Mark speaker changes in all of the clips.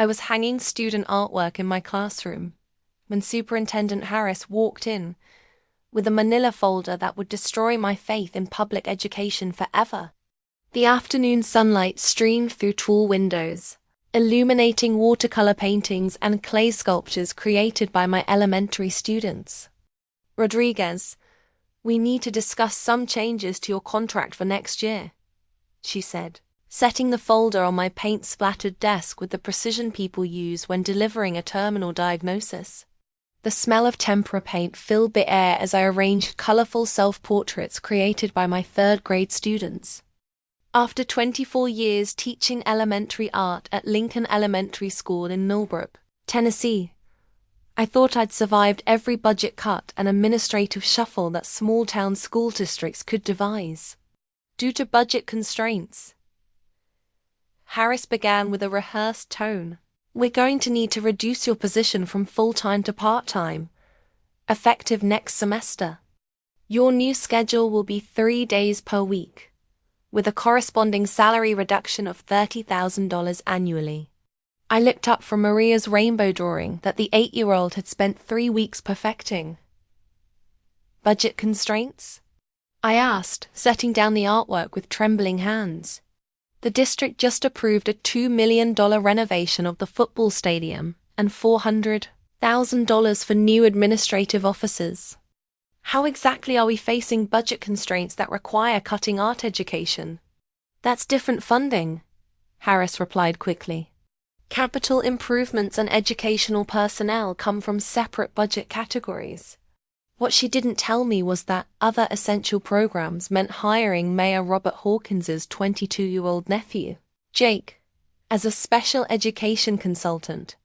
Speaker 1: I was hanging student artwork in my classroom when Superintendent Harris walked in with a manila folder that would destroy my faith in public education forever. The afternoon sunlight streamed through tall windows, illuminating watercolor paintings and clay sculptures created by my elementary students. "Rodriguez, we need to discuss some changes to your contract for next year," she said, setting the folder on my paint-splattered desk with the precision people use when delivering a terminal diagnosis. The smell of tempera paint filled the air as I arranged colorful self-portraits created by my third-grade students. After 24 years teaching elementary art at Lincoln Elementary School in Millbrook, Tennessee, I thought I'd survived every budget cut and administrative shuffle that small-town school districts could devise. Due to budget constraints, Harris began with a rehearsed tone. "We're going to need to reduce your position from full-time to part-time, effective next semester. Your new schedule will be 3 days per week, with a corresponding salary reduction of $30,000 annually." I looked up from Maria's rainbow drawing that the 8-year-old had spent 3 weeks perfecting. "Budget constraints?" I asked, setting down the artwork with trembling hands. The district just approved a $2 million renovation of the football stadium and $400,000 for new administrative offices. "How exactly are we facing budget constraints that require cutting art education?" "That's different funding," Harris replied quickly. "Capital improvements and educational personnel come from separate budget categories." What she didn't tell me was that other essential programs meant hiring Mayor Robert Hawkins's 22-year-old nephew, Jake, as a special education consultant,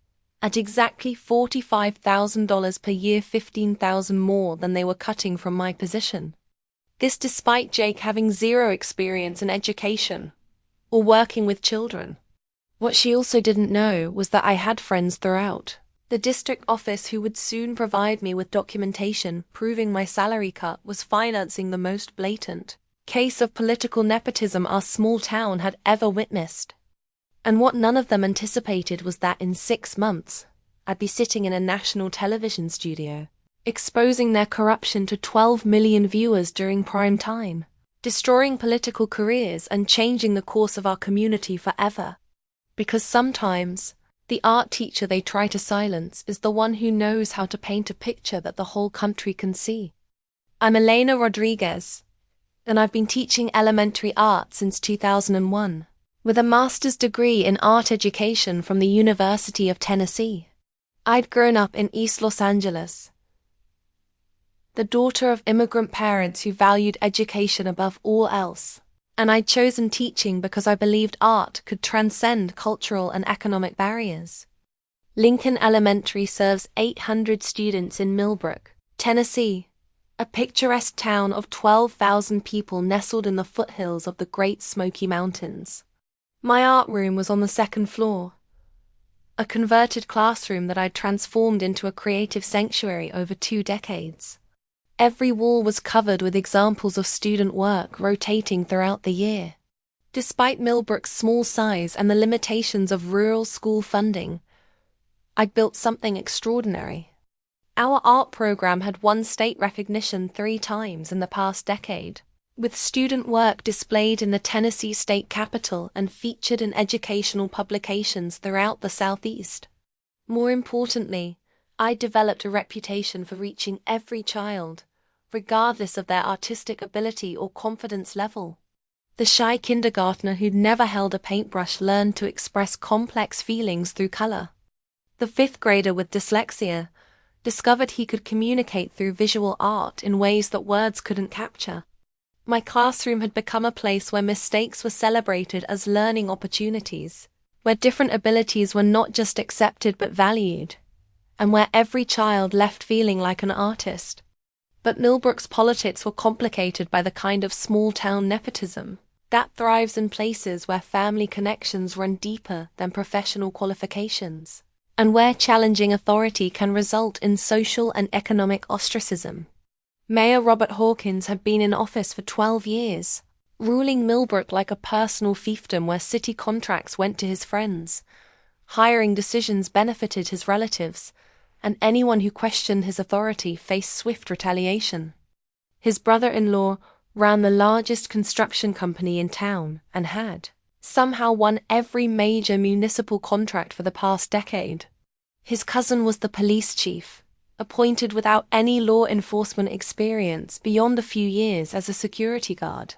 Speaker 1: at exactly $45,000 per year, $15,000 more than they were cutting from my position. This despite Jake having zero experience in education or working with children. What she also didn't know was that I had friends throughout the district office who would soon provide me with documentation proving my salary cut was financing the most blatant case of political nepotism our small town had ever witnessed. And what none of them anticipated was that in 6 months, I'd be sitting in a national television studio, exposing their corruption to 12 million viewers during prime time, destroying political careers and changing the course of our community forever. Because sometimes, the art teacher they try to silence is the one who knows how to paint a picture that the whole country can see. I'm Elena Rodriguez, and I've been teaching elementary art since 2001, with a master's degree in art education from the University of Tennessee. I'd grown up in East Los Angeles, the daughter of immigrant parents who valued education above all else. And I'd chosen teaching because I believed art could transcend cultural and economic barriers. Lincoln Elementary serves 800 students in Millbrook, Tennessee, a picturesque town of 12,000 people nestled in the foothills of the Great Smoky Mountains. My art room was on the 2nd floor, a converted classroom that I'd transformed into a creative sanctuary over 2 decades. Every wall was covered with examples of student work rotating throughout the year. Despite Millbrook's small size and the limitations of rural school funding, I'd built something extraordinary. Our art program had won state recognition 3 times in the past decade, with student work displayed in the Tennessee state capitol and featured in educational publications throughout the Southeast. More importantly, I developed a reputation for reaching every child, regardless of their artistic ability or confidence level. The shy kindergartner who'd never held a paintbrush learned to express complex feelings through color. The 5th grader with dyslexia discovered he could communicate through visual art in ways that words couldn't capture. My classroom had become a place where mistakes were celebrated as learning opportunities, where different abilities were not just accepted but valued, and where every child left feeling like an artist. But Millbrook's politics were complicated by the kind of small-town nepotism that thrives in places where family connections run deeper than professional qualifications, and where challenging authority can result in social and economic ostracism. Mayor Robert Hawkins had been in office for 12 years, ruling Millbrook like a personal fiefdom where city contracts went to his friends, Hiring decisions benefited his relatives, and anyone who questioned his authority faced swift retaliation. His brother-in-law ran the largest construction company in town and had somehow won every major municipal contract for the past decade. His cousin was the police chief, appointed without any law enforcement experience beyond a few years as a security guard.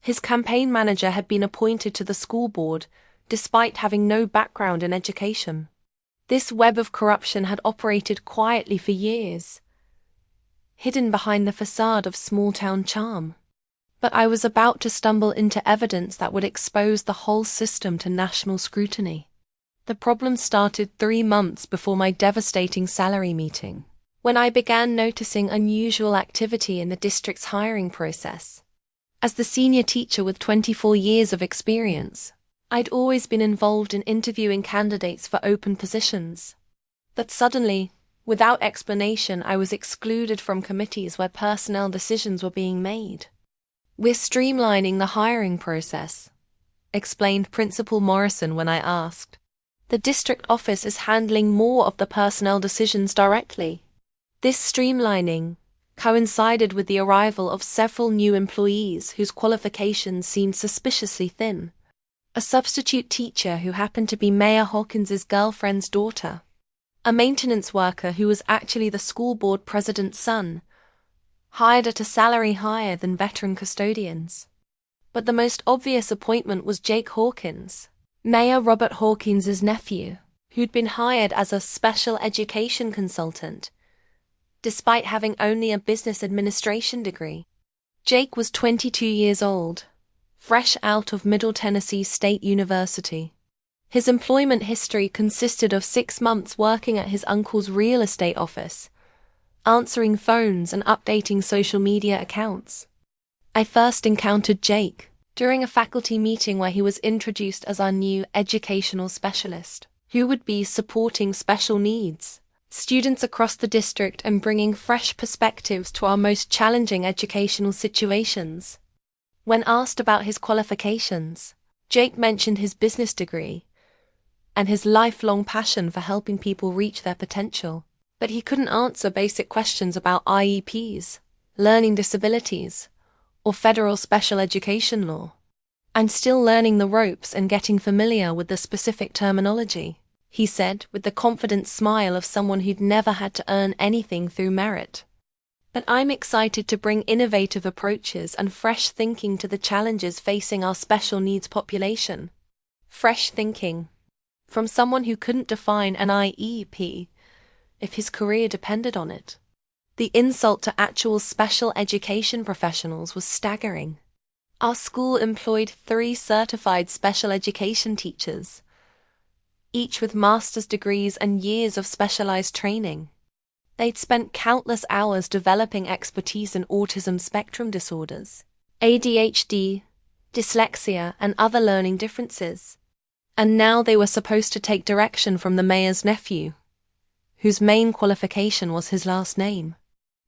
Speaker 1: His campaign manager had been appointed to the school board despite having no background in education. This web of corruption had operated quietly for years, hidden behind the facade of small-town charm. But I was about to stumble into evidence that would expose the whole system to national scrutiny. The problem started 3 months before my devastating salary meeting, when I began noticing unusual activity in the district's hiring process. As the senior teacher with 24 years of experience, I'd always been involved in interviewing candidates for open positions. But suddenly, without explanation, I was excluded from committees where personnel decisions were being made. "We're streamlining the hiring process," explained Principal Morrison when I asked. "The district office is handling more of the personnel decisions directly." This streamlining coincided with the arrival of several new employees whose qualifications seemed suspiciously thin. A substitute teacher who happened to be Mayor Hawkins's girlfriend's daughter. A maintenance worker who was actually the school board president's son, hired at a salary higher than veteran custodians. But the most obvious appointment was Jake Hawkins, Mayor Robert Hawkins's nephew, who'd been hired as a special education consultant, despite having only a business administration degree. Jake was 22 years old, fresh out of Middle Tennessee State University. His employment history consisted of 6 months working at his uncle's real estate office, answering phones and updating social media accounts. I first encountered Jake during a faculty meeting where he was introduced as our new educational specialist, who would be supporting special needs students across the district and bringing fresh perspectives to our most challenging educational situations. When asked about his qualifications, Jake mentioned his business degree and his lifelong passion for helping people reach their potential. But he couldn't answer basic questions about IEPs, learning disabilities, or federal special education law. "I'm still learning the ropes and getting familiar with the specific terminology," he said with the confident smile of someone who'd never had to earn anything through merit. "But I'm excited to bring innovative approaches and fresh thinking to the challenges facing our special needs population." Fresh thinking. From someone who couldn't define an IEP if his career depended on it. The insult to actual special education professionals was staggering. Our school employed 3 certified special education teachers, each with master's degrees and years of specialized training. They'd spent countless hours developing expertise in autism spectrum disorders, ADHD, dyslexia, and other learning differences. And now they were supposed to take direction from the mayor's nephew, whose main qualification was his last name.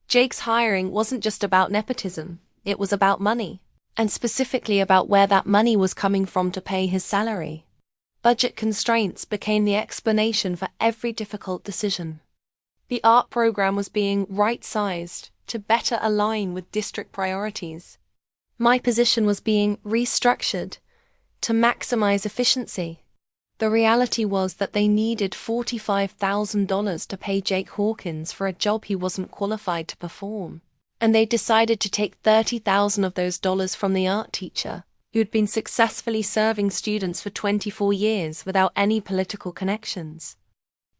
Speaker 1: Jake's hiring wasn't just about nepotism, it was about money, and specifically about where that money was coming from to pay his salary. Budget constraints became the explanation for every difficult decision. The art program was being right-sized to better align with district priorities. My position was being restructured to maximize efficiency. The reality was that they needed $45,000 to pay Jake Hawkins for a job he wasn't qualified to perform, and they decided to take $30,000 of those dollars from the art teacher, who'd been successfully serving students for 24 years without any political connections.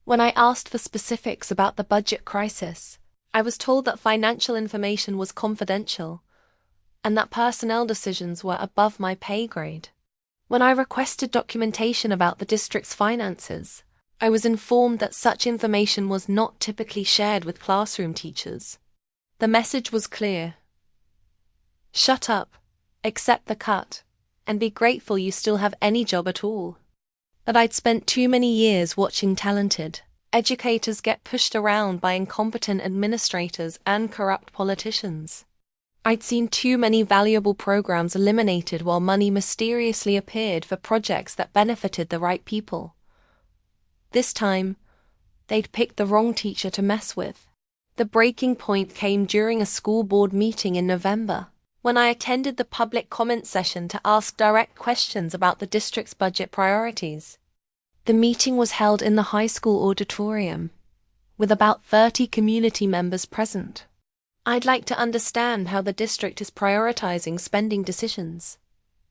Speaker 1: When I asked for specifics about the budget crisis, I was told that financial information was confidential and that personnel decisions were above my pay grade. When I requested documentation about the district's finances, I was informed that such information was not typically shared with classroom teachers. The message was clear. Shut up, accept the cut, and be grateful you still have any job at all. But I'd spent too many years watching talented educators get pushed around by incompetent administrators and corrupt politicians. I'd seen too many valuable programs eliminated while money mysteriously appeared for projects that benefited the right people. This time, they'd picked the wrong teacher to mess with. The breaking point came during a school board meeting in November, when I attended the public comment session to ask direct questions about the district's budget priorities. The meeting was held in the high school auditorium, with about 30 community members present. "I'd like to understand how the district is prioritizing spending decisions,"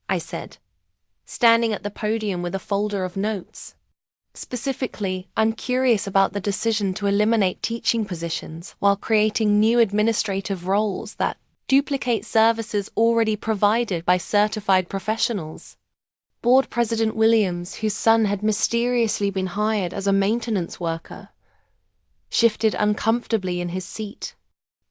Speaker 1: I said, standing at the podium with a folder of notes. "Specifically, I'm curious about the decision to eliminate teaching positions while creating new administrative roles that duplicate services already provided by certified professionals." Board President Williams, whose son had mysteriously been hired as a maintenance worker, shifted uncomfortably in his seat.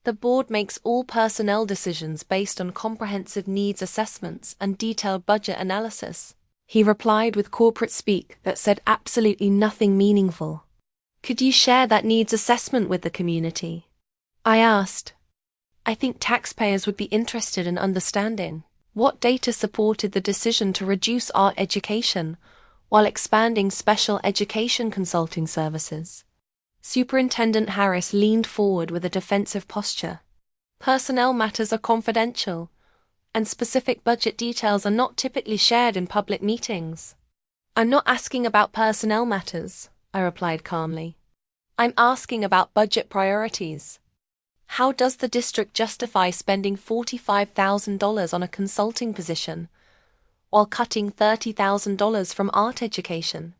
Speaker 1: "The board makes all personnel decisions based on comprehensive needs assessments and detailed budget analysis," he replied with corporate speak that said absolutely nothing meaningful. "Could you share that needs assessment with the community?" I asked. I think taxpayers would be interested in understanding what data supported the decision to reduce art education while expanding special education consulting services. Superintendent Harris leaned forward with a defensive posture. "Personnel matters are confidential, and specific budget details are not typically shared in public meetings." "I'm not asking about personnel matters," I replied calmly. "I'm asking about budget priorities. How does the district justify spending $45,000 on a consulting position while cutting $30,000 from art education?"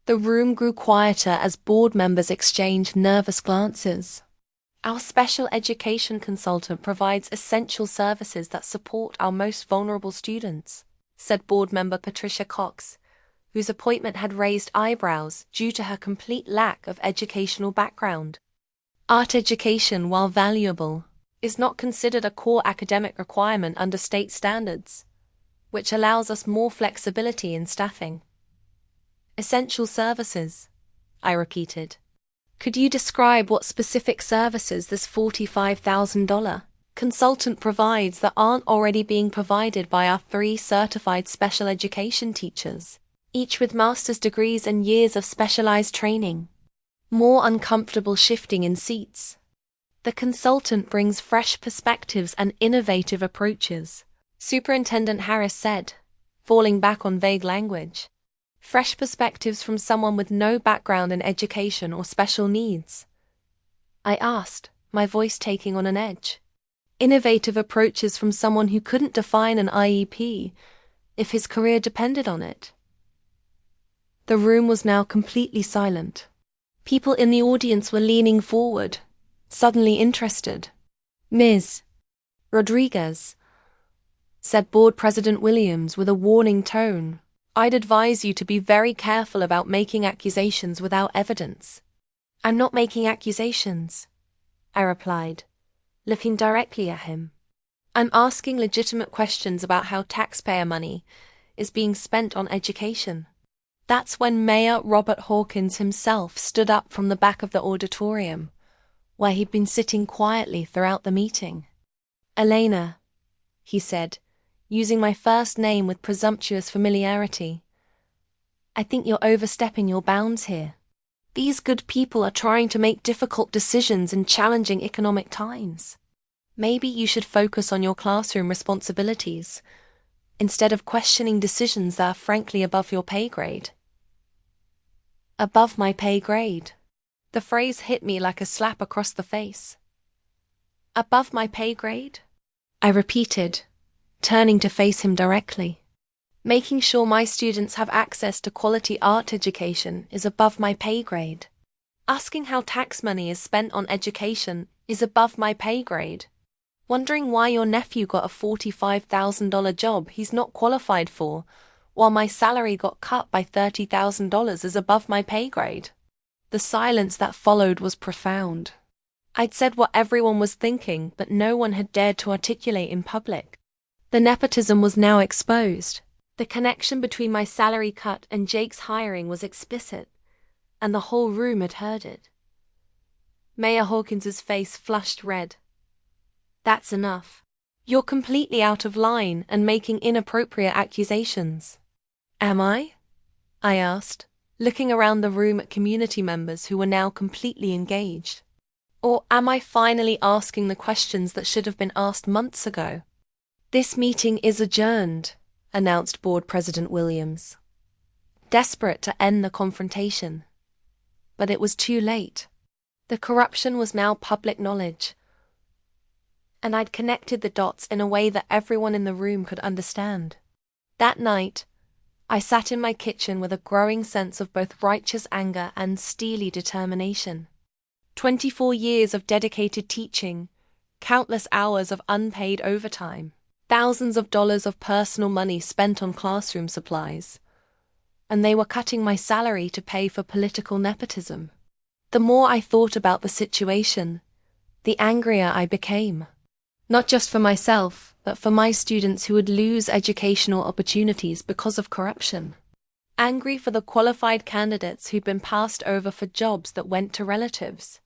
Speaker 1: The room grew quieter as board members exchanged nervous glances. "Our special education consultant provides essential services that support our most vulnerable students," said board member Patricia Cox, whose appointment had raised eyebrows due to her complete lack of educational background. "Art education, while valuable, is not considered a core academic requirement under state standards, which allows us more flexibility in staffing." "Essential services," I repeated. "Could you describe what specific services this $45,000 consultant provides that aren't already being provided by our 3 certified special education teachers, each with master's degrees and years of specialized training?" More uncomfortable shifting in seats. "The consultant brings fresh perspectives and innovative approaches," Superintendent Harris said, falling back on vague language. "Fresh perspectives from someone with no background in education or special needs?" I asked, my voice taking on an edge. "Innovative approaches from someone who couldn't define an IEP if his career depended on it?" The room was now completely silent. People in the audience were leaning forward, suddenly interested. "Ms. Rodriguez," said Board President Williams with a warning tone, "I'd advise you to be very careful about making accusations without evidence." "I'm not making accusations," I replied, looking directly at him. "I'm asking legitimate questions about how taxpayer money is being spent on education." That's when Mayor Robert Hawkins himself stood up from the back of the auditorium, where he'd been sitting quietly throughout the meeting. "Elena," he said, using my first name with presumptuous familiarity, "I think you're overstepping your bounds here. These good people are trying to make difficult decisions in challenging economic times. Maybe you should focus on your classroom responsibilities, instead of questioning decisions that are frankly above your pay grade." Above my pay grade. The phrase hit me like a slap across the face. "Above my pay grade?" I repeated, turning to face him directly. "Making sure my students have access to quality art education is above my pay grade. Asking how tax money is spent on education is above my pay grade. Wondering why your nephew got a $45,000 job he's not qualified for, while my salary got cut by $30,000 is above my pay grade." The silence that followed was profound. I'd said what everyone was thinking, but no one had dared to articulate in public. The nepotism was now exposed. The connection between my salary cut and Jake's hiring was explicit, and the whole room had heard it. Mayor Hawkins's face flushed red. "That's enough. You're completely out of line and making inappropriate accusations." "Am I?" I asked, looking around the room at community members who were now completely engaged. Or am I finally asking the questions that should have been asked months ago? "This meeting is adjourned," announced Board President Williams, desperate to end the confrontation. But it was too late. The corruption was now public knowledge, and I'd connected the dots in a way that everyone in the room could understand. That night, I sat in my kitchen with a growing sense of both righteous anger and steely determination. 24 years of dedicated teaching, countless hours of unpaid overtime, thousands of dollars of personal money spent on classroom supplies, and they were cutting my salary to pay for political nepotism. The more I thought about the situation, the angrier I became. Not just for myself, but for my students who would lose educational opportunities because of corruption. Angry for the qualified candidates who'd been passed over for jobs that went to relatives.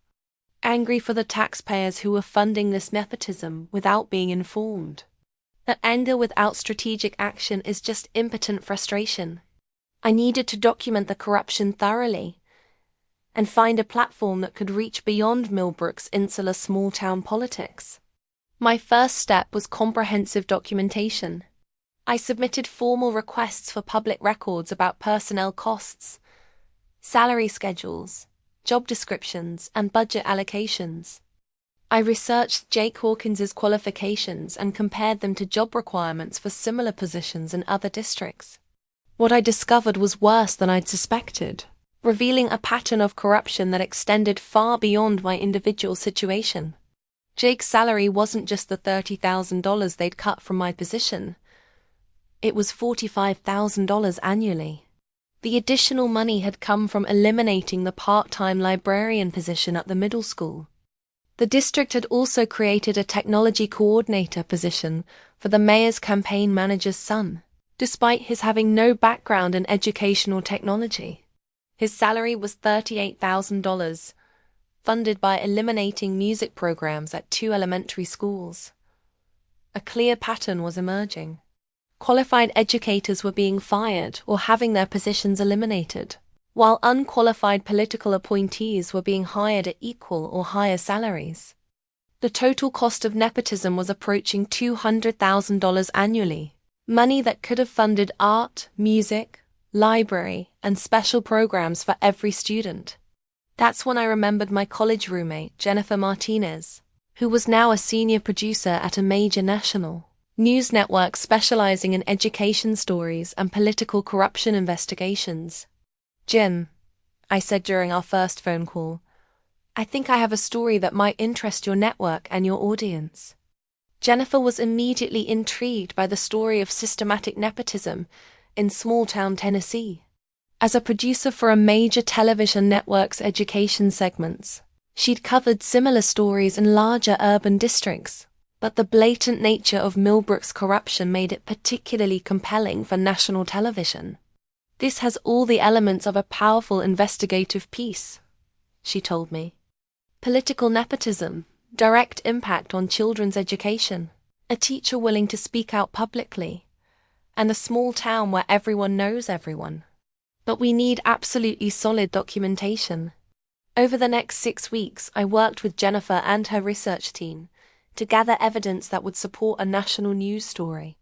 Speaker 1: Angry for the taxpayers who were funding this nepotism without being informed. That anger without strategic action is just impotent frustration. I needed to document the corruption thoroughly and find a platform that could reach beyond Millbrook's insular small-town politics. My first step was comprehensive documentation. I submitted formal requests for public records about personnel costs, salary schedules, job descriptions, and budget allocations. I researched Jake Hawkins's qualifications and compared them to job requirements for similar positions in other districts. What I discovered was worse than I'd suspected, revealing a pattern of corruption that extended far beyond my individual situation. Jake's salary wasn't just the $30,000 they'd cut from my position. It was $45,000 annually. The additional money had come from eliminating the part-time librarian position at the middle school. The district had also created a technology coordinator position for the mayor's campaign manager's son, despite his having no background in educational technology. His salary was $38,000, funded by eliminating music programs at 2 elementary schools. A clear pattern was emerging. Qualified educators were being fired or having their positions eliminated, while unqualified political appointees were being hired at equal or higher salaries. The total cost of nepotism was approaching $200,000 annually, money that could have funded art, music, library, and special programs for every student. That's when I remembered my college roommate, Jennifer Martinez, who was now a senior producer at a major national news network specializing in education stories and political corruption investigations. "Jim," I said during our first phone call, "I think I have a story that might interest your network and your audience." Jennifer was immediately intrigued by the story of systematic nepotism in small-town Tennessee. As a producer for a major television network's education segments, she'd covered similar stories in larger urban districts, but the blatant nature of Millbrook's corruption made it particularly compelling for national television. "This has all the elements of a powerful investigative piece," she told me. Political nepotism, direct impact on children's education, a teacher willing to speak out publicly, and a small town where everyone knows everyone. But we need absolutely solid documentation. Over the next 6 weeks, I worked with Jennifer and her research team to gather evidence that would support a national news story.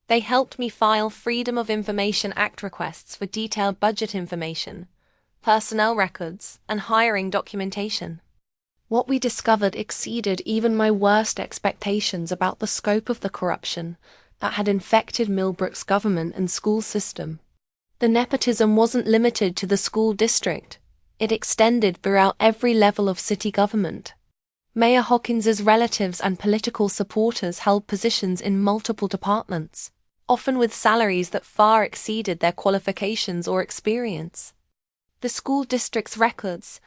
Speaker 1: They helped me file Freedom of Information Act requests for detailed budget information, personnel records, and hiring documentation. What we discovered exceeded even my worst expectations about the scope of the corruption that had infected Millbrook's government and school system. The nepotism wasn't limited to the school district. It extended throughout every level of city government. Mayor Hawkins's relatives and political supporters held positions in multiple departments, often with salaries that far exceeded their qualifications or experience. The school district's records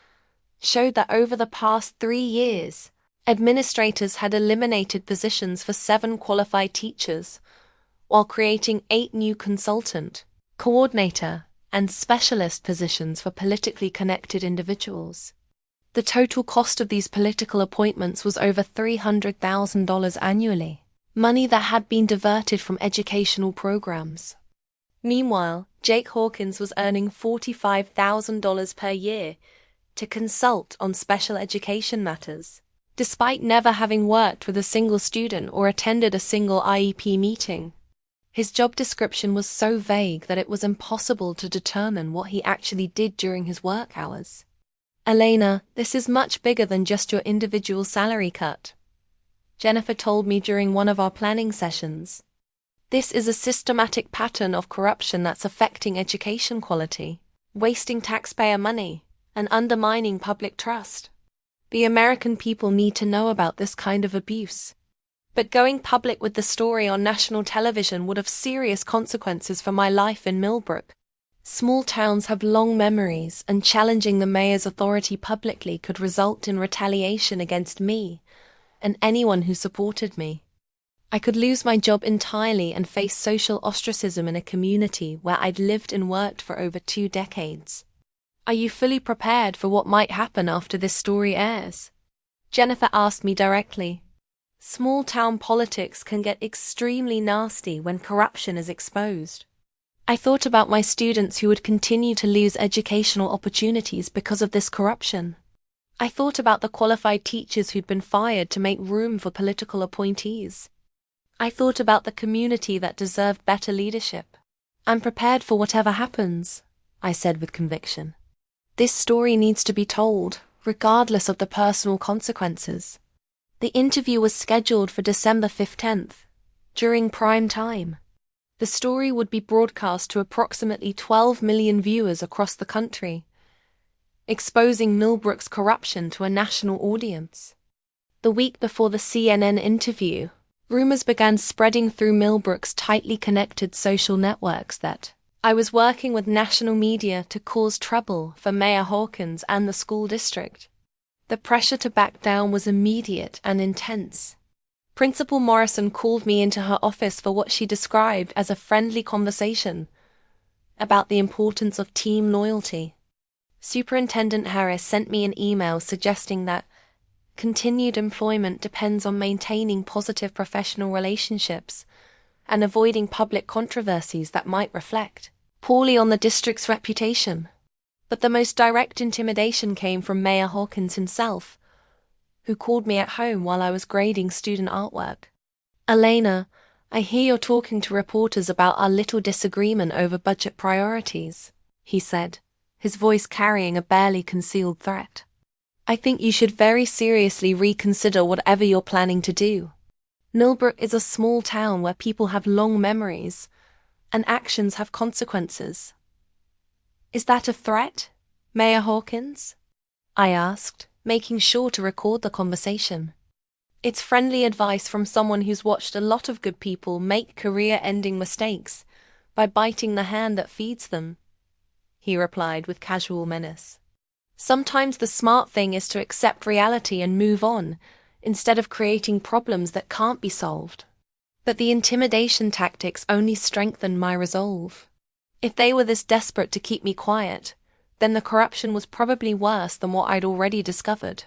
Speaker 1: showed that over the past 3 years, administrators had eliminated positions for 7 qualified teachers, while creating 8 new consultant, coordinator, and specialist positions for politically connected individuals. The total cost of these political appointments was over $300,000 annually, money that had been diverted from educational programs. Meanwhile, Jake Hawkins was earning $45,000 per year to consult on special education matters, despite never having worked with a single student or attended a single IEP meeting. His job description was so vague that it was impossible to determine what he actually did during his work hours. Elena, this is much bigger than just your individual salary cut, Jennifer told me during one of our planning sessions. This is a systematic pattern of corruption that's affecting education quality, wasting taxpayer money, and undermining public trust. The American people need to know about this kind of abuse. But going public with the story on national television would have serious consequences for my life in Millbrook. Small towns have long memories, and challenging the mayor's authority publicly could result in retaliation against me and anyone who supported me. I could lose my job entirely and face social ostracism in a community where I'd lived and worked for over 2 decades. Are you fully prepared for what might happen after this story airs? Jennifer asked me directly. Small-town politics can get extremely nasty when corruption is exposed. I thought about my students who would continue to lose educational opportunities because of this corruption. I thought about the qualified teachers who'd been fired to make room for political appointees. I thought about the community that deserved better leadership. I'm prepared for whatever happens, I said with conviction. This story needs to be told, regardless of the personal consequences. The interview was scheduled for December 15th, during prime time. The story would be broadcast to approximately 12 million viewers across the country, exposing Millbrook's corruption to a national audience. The week before the CNN interview, rumors began spreading through Millbrook's tightly connected social networks that I was working with national media to cause trouble for Mayor Hawkins and the school district. The pressure to back down was immediate and intense. Principal Morrison called me into her office for what she described as a friendly conversation about the importance of team loyalty. Superintendent Harris sent me an email suggesting that continued employment depends on maintaining positive professional relationships and avoiding public controversies that might reflect poorly on the district's reputation. But the most direct intimidation came from Mayor Hawkins himself, who called me at home while I was grading student artwork. Elena, I hear you're talking to reporters about our little disagreement over budget priorities, he said, his voice carrying a barely concealed threat. I think you should very seriously reconsider whatever you're planning to do. Millbrook is a small town where people have long memories, and actions have consequences. Is that a threat, Mayor Hawkins? I asked, making sure to record the conversation. It's friendly advice from someone who's watched a lot of good people make career-ending mistakes by biting the hand that feeds them, he replied with casual menace. Sometimes the smart thing is to accept reality and move on, instead of creating problems that can't be solved. But the intimidation tactics only strengthened my resolve. If they were this desperate to keep me quiet, then the corruption was probably worse than what I'd already discovered.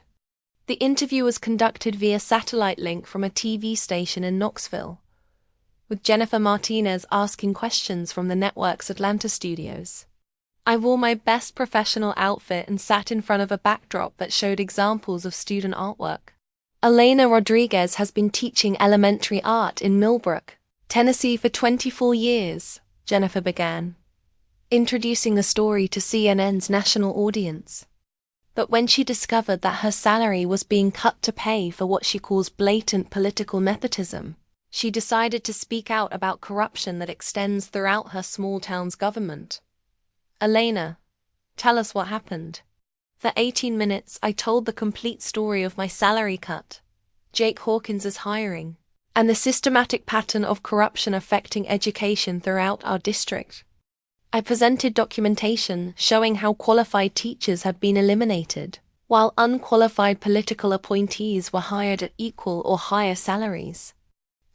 Speaker 1: The interview was conducted via satellite link from a TV station in Knoxville, with Jennifer Martinez asking questions from the network's Atlanta studios. I wore my best professional outfit and sat in front of a backdrop that showed examples of student artwork. Elena Rodriguez has been teaching elementary art in Millbrook, Tennessee for 24 years, Jennifer began, introducing the story to CNN's national audience. But when she discovered that her salary was being cut to pay for what she calls blatant political nepotism, she decided to speak out about corruption that extends throughout her small town's government. Elena, tell us what happened. For 18 minutes, I told the complete story of my salary cut, Jake Hawkins' hiring, and the systematic pattern of corruption affecting education throughout our district. I presented documentation showing how qualified teachers had been eliminated, while unqualified political appointees were hired at equal or higher salaries.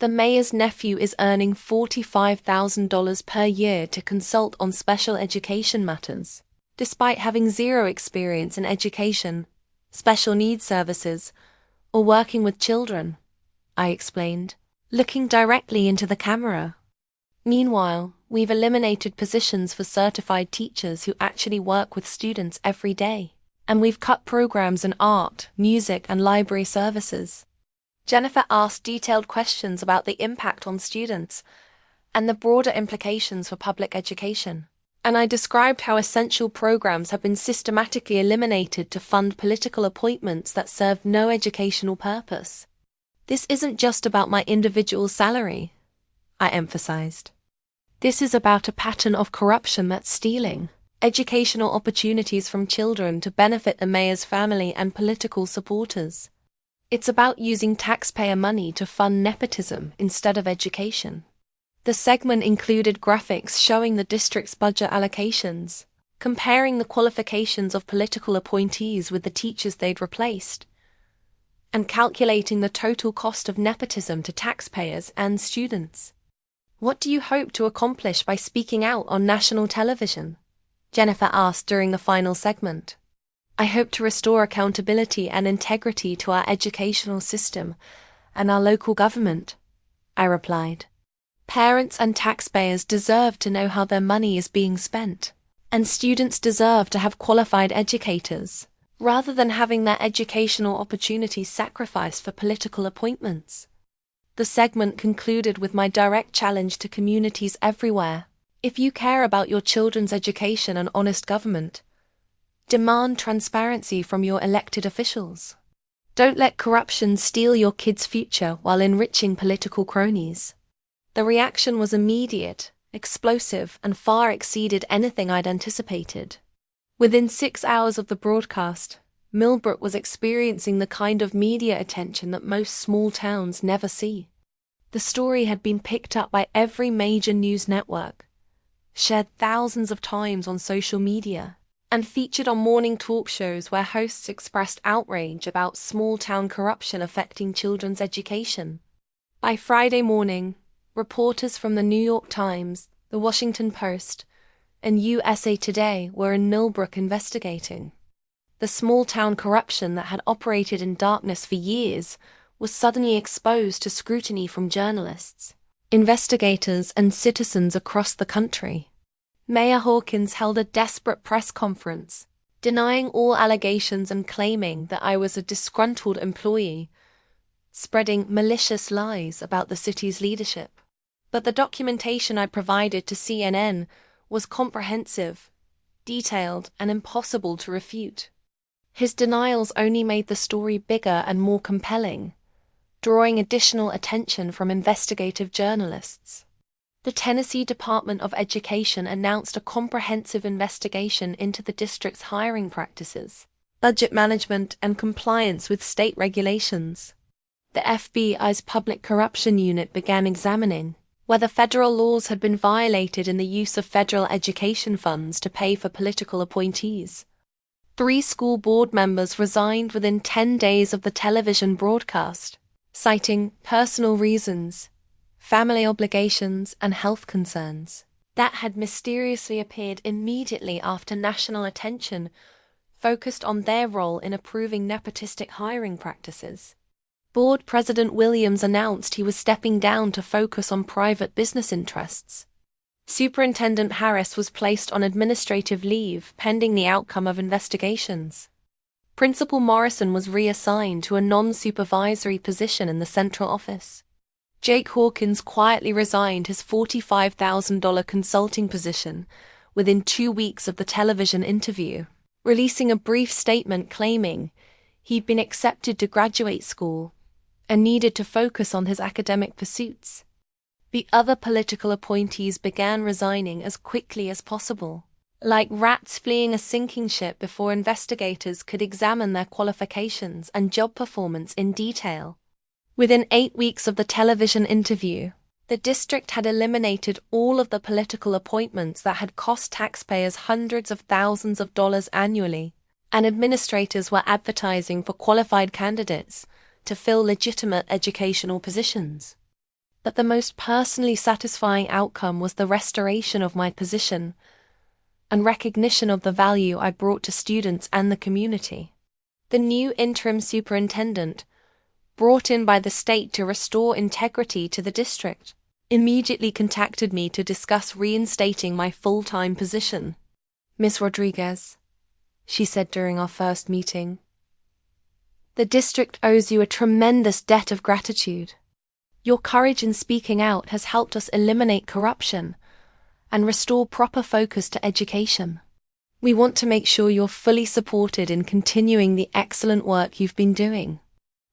Speaker 1: The mayor's nephew is earning $45,000 per year to consult on special education matters, despite having zero experience in education, special needs services, or working with children, I explained, looking directly into the camera. Meanwhile, We've eliminated positions for certified teachers who actually work with students every day. And we've cut programs in art, music, and library services. Jennifer asked detailed questions about the impact on students and the broader implications for public education. And I described how essential programs have been systematically eliminated to fund political appointments that serve no educational purpose. This isn't just about my individual salary, I emphasized. This is about a pattern of corruption that's stealing educational opportunities from children to benefit the mayor's family and political supporters. It's about using taxpayer money to fund nepotism instead of education. The segment included graphics showing the district's budget allocations, comparing the qualifications of political appointees with the teachers they'd replaced, and calculating the total cost of nepotism to taxpayers and students. What do you hope to accomplish by speaking out on national television? Jennifer asked during the final segment. I hope to restore accountability and integrity to our educational system and our local government, I replied. Parents and taxpayers deserve to know how their money is being spent, and students deserve to have qualified educators, rather than having their educational opportunities sacrificed for political appointments. The segment concluded with my direct challenge to communities everywhere. If you care about your children's education and honest government, demand transparency from your elected officials. Don't let corruption steal your kids' future while enriching political cronies. The reaction was immediate, explosive, and far exceeded anything I'd anticipated. Within 6 hours of the broadcast, Millbrook was experiencing the kind of media attention that most small towns never see. The story had been picked up by every major news network, shared thousands of times on social media, and featured on morning talk shows where hosts expressed outrage about small-town corruption affecting children's education. By Friday morning, reporters from the New York Times, the Washington Post, and USA Today were in Millbrook investigating. The small-town corruption that had operated in darkness for years was suddenly exposed to scrutiny from journalists, investigators, and citizens across the country. Mayor Hawkins held a desperate press conference, denying all allegations and claiming that I was a disgruntled employee, spreading malicious lies about the city's leadership. But the documentation I provided to CNN was comprehensive, detailed, and impossible to refute. His denials only made the story bigger and more compelling, drawing additional attention from investigative journalists. The Tennessee Department of Education announced a comprehensive investigation into the district's hiring practices, budget management, and compliance with state regulations. The FBI's Public Corruption Unit began examining whether federal laws had been violated in the use of federal education funds to pay for political appointees. 3 school board members resigned within 10 days of the television broadcast, citing personal reasons, family obligations, and health concerns that had mysteriously appeared immediately after national attention focused on their role in approving nepotistic hiring practices. Board President Williams announced he was stepping down to focus on private business interests. Superintendent Harris was placed on administrative leave pending the outcome of investigations. Principal Morrison was reassigned to a non-supervisory position in the central office. Jake Hawkins quietly resigned his $45,000 consulting position within 2 weeks of the television interview, releasing a brief statement claiming he'd been accepted to graduate school and needed to focus on his academic pursuits. The other political appointees began resigning as quickly as possible, like rats fleeing a sinking ship before investigators could examine their qualifications and job performance in detail. Within 8 weeks of the television interview, the district had eliminated all of the political appointments that had cost taxpayers hundreds of thousands of dollars annually, and administrators were advertising for qualified candidates to fill legitimate educational positions. But the most personally satisfying outcome was the restoration of my position and recognition of the value I brought to students and the community. The new interim superintendent, brought in by the state to restore integrity to the district, immediately contacted me to discuss reinstating my full-time position. "Miss Rodriguez," she said during our first meeting, "the district owes you a tremendous debt of gratitude. Your courage in speaking out has helped us eliminate corruption and restore proper focus to education. We want to make sure you're fully supported in continuing the excellent work you've been doing."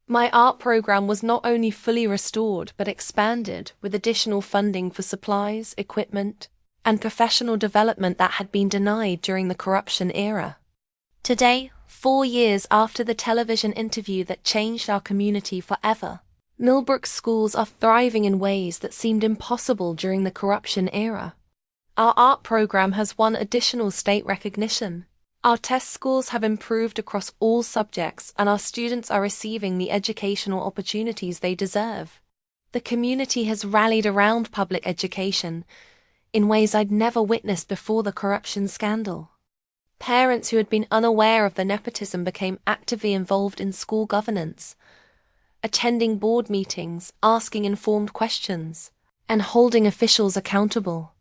Speaker 1: My art program was not only fully restored but expanded with additional funding for supplies, equipment, and professional development that had been denied during the corruption era. Today, 4 years after the television interview that changed our community forever, Millbrook's schools are thriving in ways that seemed impossible during the corruption era. Our art program has won additional state recognition. Our test scores have improved across all subjects, and our students are receiving the educational opportunities they deserve. The community has rallied around public education in ways I'd never witnessed before the corruption scandal. Parents who had been unaware of the nepotism became actively involved in school governance, attending board meetings, asking informed questions, and holding officials accountable.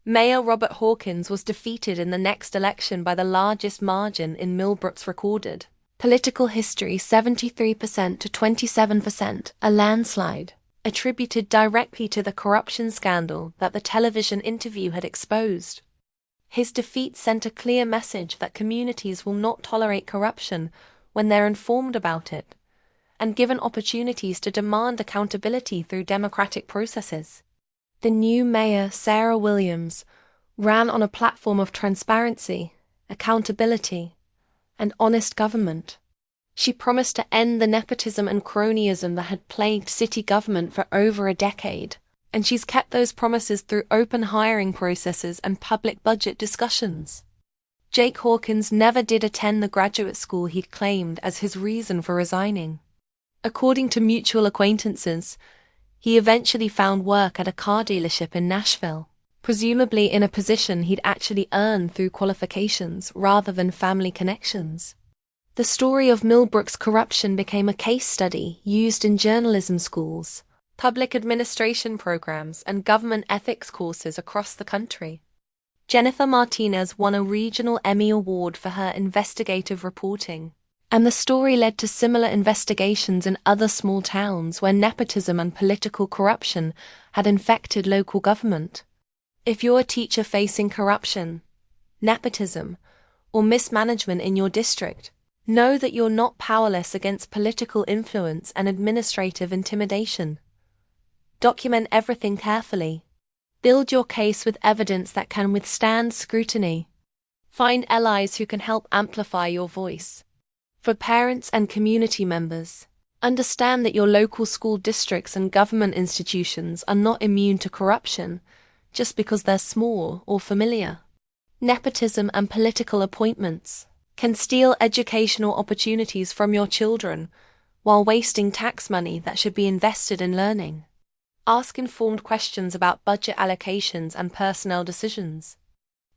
Speaker 1: Mayor Robert Hawkins was defeated in the next election by the largest margin in Millbrook's recorded political history, 73% to 27%, a landslide, attributed directly to the corruption scandal that the television interview had exposed. His defeat sent a clear message that communities will not tolerate corruption when they're informed about it and given opportunities to demand accountability through democratic processes. The new mayor, Sarah Williams, ran on a platform of transparency, accountability, and honest government. She promised to end the nepotism and cronyism that had plagued city government for over a decade, and she's kept those promises through open hiring processes and public budget discussions. Jake Hawkins never did attend the graduate school he'd claimed as his reason for resigning. According to mutual acquaintances, he eventually found work at a car dealership in Nashville, presumably in a position he'd actually earned through qualifications rather than family connections. The story of Millbrook's corruption became a case study used in journalism schools, public administration programs, and government ethics courses across the country. Jennifer Martinez won a regional Emmy Award for her investigative reporting, and the story led to similar investigations in other small towns where nepotism and political corruption had infected local government. If you're a teacher facing corruption, nepotism, or mismanagement in your district, know that you're not powerless against political influence and administrative intimidation. Document everything carefully. Build your case with evidence that can withstand scrutiny. Find allies who can help amplify your voice. For parents and community members, understand that your local school districts and government institutions are not immune to corruption just because they're small or familiar. Nepotism and political appointments can steal educational opportunities from your children while wasting tax money that should be invested in learning. Ask informed questions about budget allocations and personnel decisions.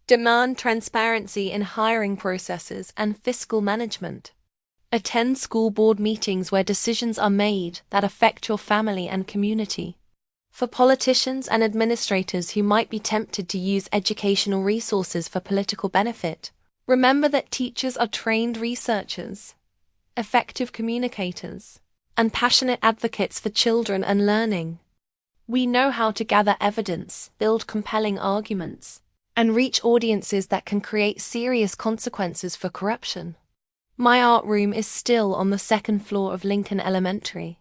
Speaker 1: Demand transparency in hiring processes and fiscal management. Attend school board meetings where decisions are made that affect your family and community. For politicians and administrators who might be tempted to use educational resources for political benefit, remember that teachers are trained researchers, effective communicators, and passionate advocates for children and learning. We know how to gather evidence, build compelling arguments, and reach audiences that can create serious consequences for corruption. My art room is still on the second floor of Lincoln Elementary,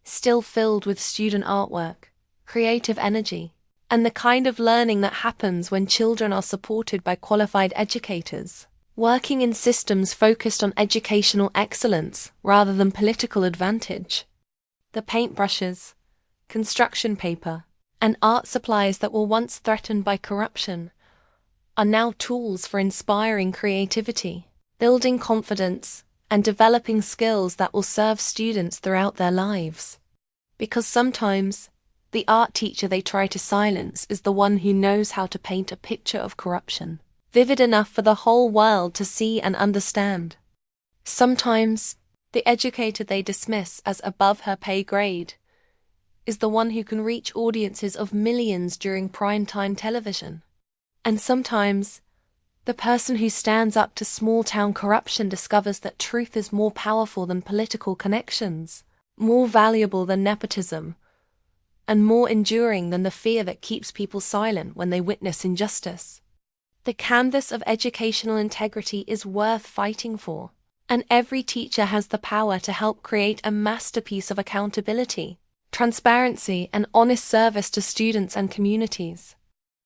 Speaker 1: still filled with student artwork, creative energy, and the kind of learning that happens when children are supported by qualified educators, working in systems focused on educational excellence rather than political advantage. The paintbrushes, construction paper, and art supplies that were once threatened by corruption are now tools for inspiring creativity, building confidence, and developing skills that will serve students throughout their lives. Because sometimes, the art teacher they try to silence is the one who knows how to paint a picture of corruption, vivid enough for the whole world to see and understand. Sometimes, the educator they dismiss as above her pay grade is the one who can reach audiences of millions during prime-time television. And sometimes, the person who stands up to small-town corruption discovers that truth is more powerful than political connections, more valuable than nepotism, and more enduring than the fear that keeps people silent when they witness injustice. The canvas of educational integrity is worth fighting for, and every teacher has the power to help create a masterpiece of accountability, transparency, and honest service to students and communities.